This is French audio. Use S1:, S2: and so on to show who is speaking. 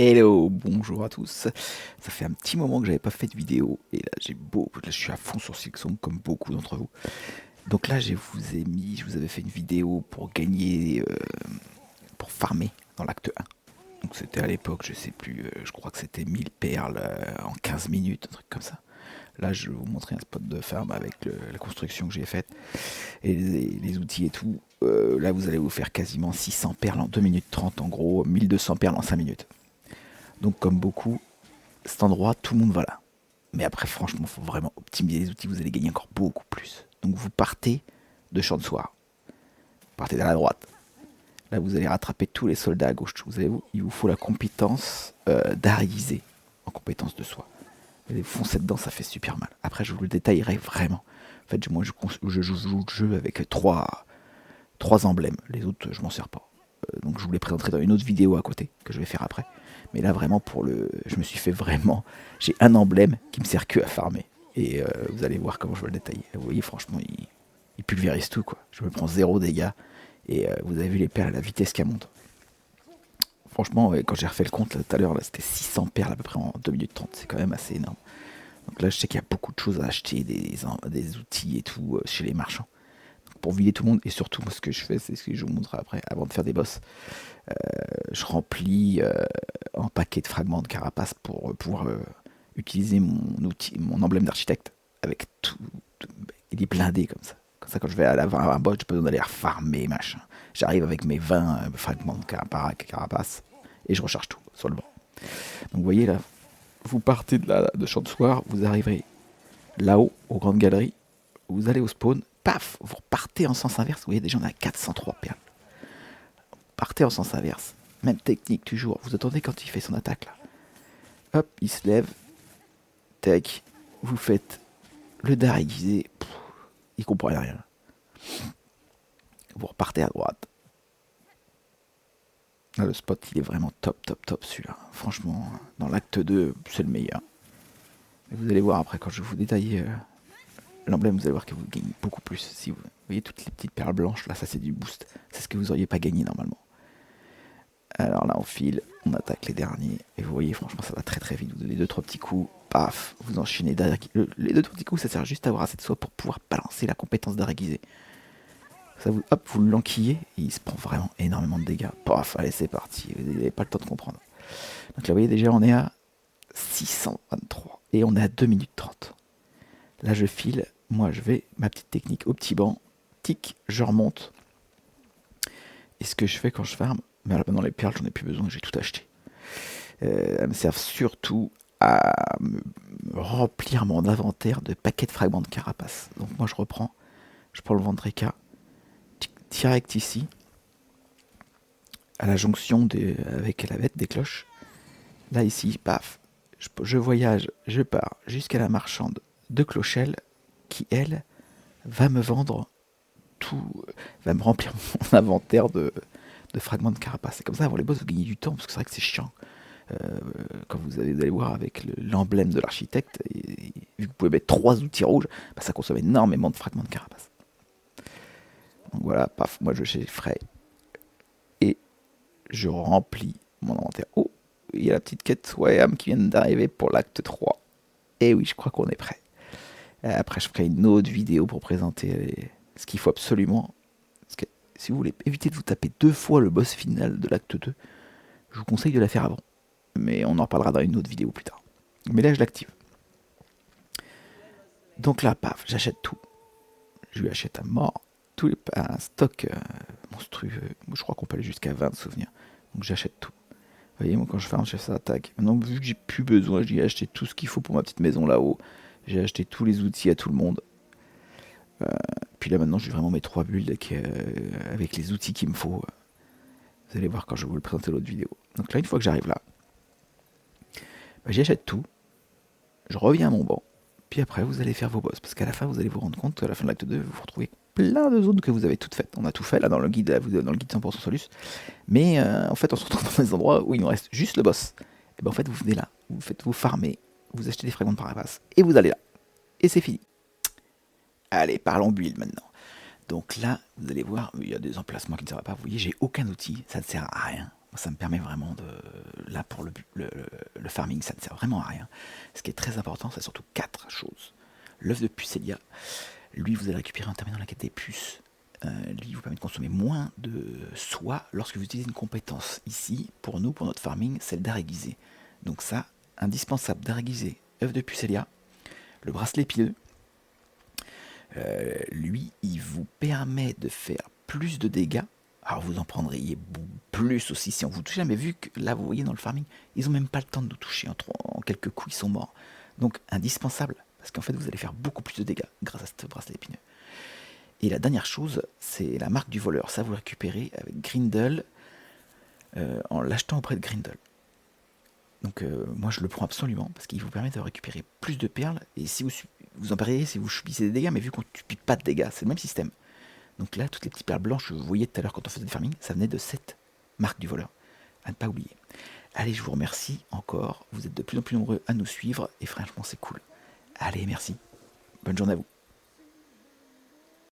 S1: Hello, bonjour à tous. Ça fait un petit moment que j'avais pas fait de vidéo et là je suis à fond sur Silksong comme beaucoup d'entre vous. Donc là je vous avais fait une vidéo pour gagner, pour farmer dans l'acte 1. Donc c'était à l'époque, je sais plus, je crois que c'était 1000 perles en 15 minutes, un truc comme ça. Là je vais vous montrer un spot de farm avec la construction que j'ai faite et les outils et tout. Là vous allez vous faire quasiment 600 perles en 2 minutes 30 en gros, 1200 perles en 5 minutes. Donc comme beaucoup, cet endroit, tout le monde va là. Mais après, franchement, il faut vraiment optimiser les outils, vous allez gagner encore beaucoup plus. Donc vous partez de champ de soir, partez vers la droite. Là, vous allez rattraper tous les soldats à gauche. Il vous faut la compétence d'arriser en compétence de soi. Vous allez foncer dedans, ça fait super mal. Après, je vous le détaillerai vraiment. En fait, moi, je joue le jeu avec trois emblèmes. Les autres, je m'en sers pas. Donc, je vous les présenterai dans une autre vidéo à côté que je vais faire après. Mais là, vraiment, je me suis fait vraiment. J'ai un emblème qui me sert que à farmer. Et vous allez voir comment je vais le détailler. Vous voyez, franchement, il pulvérise tout, quoi. Je me prends zéro dégâts. Et vous avez vu les perles, la vitesse qu'elle monte. Franchement, quand j'ai refait le compte tout à l'heure, là, c'était 600 perles à peu près en 2 minutes 30. C'est quand même assez énorme. Donc là, je sais qu'il y a beaucoup de choses à acheter, des outils et tout chez les marchands. Donc, pour vider tout le monde, et surtout, moi, ce que je fais, c'est ce que je vous montrerai après, avant de faire des boss. Je remplis en paquet de fragments de carapace pour pouvoir utiliser mon emblème d'architecte avec tout. Il est blindé comme ça. Comme ça, quand je vais à un bot, je peux besoin d'aller farmer, machin. J'arrive avec mes 20 fragments de carapace et je recharge tout sur le banc. Donc vous voyez là, vous partez de champ de soir, vous arriverez là-haut, aux grandes galeries, vous allez au spawn, paf, vous repartez en sens inverse. Vous voyez déjà on a 403 perles. Partez en sens inverse. Même technique toujours. Vous attendez quand il fait son attaque là. Hop, il se lève. Tac. Vous faites le dard aiguisé. Il comprend rien. Vous repartez à droite. Là, le spot, il est vraiment top, top, top celui-là. Franchement, dans l'acte 2, c'est le meilleur. Et vous allez voir après, quand je vais vous détailler l'emblème, vous allez voir que vous gagnez beaucoup plus. Si vous voyez toutes les petites perles blanches, là, ça c'est du boost. C'est ce que vous n'auriez pas gagné normalement. Alors là, on file, on attaque les derniers. Et vous voyez, franchement, ça va très très vite. Vous donnez 2-3 petits coups, paf, vous enchaînez derrière. Les 2-3 petits coups, ça sert juste à avoir assez de soi pour pouvoir balancer la compétence d'Araguisé. Ça vous, hop, vous l'enquillez et il se prend vraiment énormément de dégâts. Paf, allez, c'est parti. Vous n'avez pas le temps de comprendre. Donc là, vous voyez, déjà, on est à 623 et on est à 2 minutes 30. Là, je file. Moi, je vais, ma petite technique au petit banc. Tic, je remonte. Et ce que je fais quand je farme, mais alors maintenant les perles, j'en ai plus besoin, j'ai tout acheté. Elles me servent surtout à me remplir mon inventaire de paquets de fragments de carapace. Donc moi je prends le Vendreka, direct ici, à la jonction avec la bête des cloches. Là ici, paf, je voyage, je pars jusqu'à la marchande de Clochelle qui, elle, va me vendre tout, va me remplir mon inventaire de fragments de carapace. Et comme ça, avant les boss, vous gagnez du temps, parce que c'est vrai que c'est chiant. Quand vous allez voir avec l'emblème de l'architecte, et vu que vous pouvez mettre 3 outils rouges, bah, ça consomme énormément de fragments de carapace. Donc voilà, paf, moi je chez Frey et je remplis mon inventaire. Oh, il y a la petite quête Swam qui vient d'arriver pour l'acte 3. Et oui, je crois qu'on est prêt. Après, je ferai une autre vidéo pour présenter ce qu'il faut absolument. Parce que si vous voulez éviter de vous taper 2 fois le boss final de l'acte 2, je vous conseille de la faire avant. Mais on en reparlera dans une autre vidéo plus tard. Mais là, je l'active. Donc là, paf, j'achète tout. Je lui achète à mort un stock monstrueux. Je crois qu'on peut aller jusqu'à 20 souvenirs. Donc j'achète tout. Vous voyez, moi quand je fais un chef ça attaque. Maintenant, vu que j'ai plus besoin, j'ai acheté tout ce qu'il faut pour ma petite maison là-haut. J'ai acheté tous les outils à tout le monde. Puis là maintenant, j'ai vraiment mes 3 builds avec les outils qu'il me faut. Vous allez voir quand je vais vous le présenter l'autre vidéo. Donc là, une fois que j'arrive là, bah, j'achète tout. Je reviens à mon banc. Puis après, vous allez faire vos boss. Parce qu'à la fin, vous allez vous rendre compte qu'à la fin de l'acte 2, vous vous retrouvez plein de zones que vous avez toutes faites. On a tout fait là dans le guide 100% Solus. Mais en fait, on se retrouve dans des endroits où il nous reste juste le boss. Et ben en fait, vous venez là, vous farmez, vous achetez des fragments de parapace, et vous allez là. Et c'est fini. Allez, parlons build maintenant. Donc là, vous allez voir, il y a des emplacements qui ne servent pas. Vous voyez, j'ai aucun outil, ça ne sert à rien. Ça me permet vraiment de... Là, pour le farming, ça ne sert vraiment à rien. Ce qui est très important, c'est surtout 4 choses. L'œuf de Pucellia, lui, vous allez récupérer en terminant la quête des puces. Lui, vous permet de consommer moins de soie lorsque vous utilisez une compétence. Ici, pour nous, pour notre farming, c'est le dard aiguisé. Donc ça, indispensable, dard aiguisé, œuf de Pucellia, le bracelet pileux. Lui, il vous permet de faire plus de dégâts. Alors vous en prendriez plus aussi si on vous touchait, mais vu que là vous voyez dans le farming, ils n'ont même pas le temps de nous toucher, en quelques coups ils sont morts. Donc indispensable, parce qu'en fait vous allez faire beaucoup plus de dégâts grâce à ce bracelet épineux. Et la dernière chose, c'est la marque du voleur, ça vous le récupérez avec Grindel, en l'achetant auprès de Grindel. Donc moi je le prends absolument, parce qu'il vous permet de récupérer plus de perles, et si vous en perdez si vous subissez des dégâts, mais vu qu'on ne subit pas de dégâts, c'est le même système. Donc là, toutes les petites perles blanches que vous voyez tout à l'heure quand on faisait du farming, ça venait de cette marque du voleur. À ne pas oublier. Allez, je vous remercie encore. Vous êtes de plus en plus nombreux à nous suivre et franchement, c'est cool. Allez, merci. Bonne journée à vous.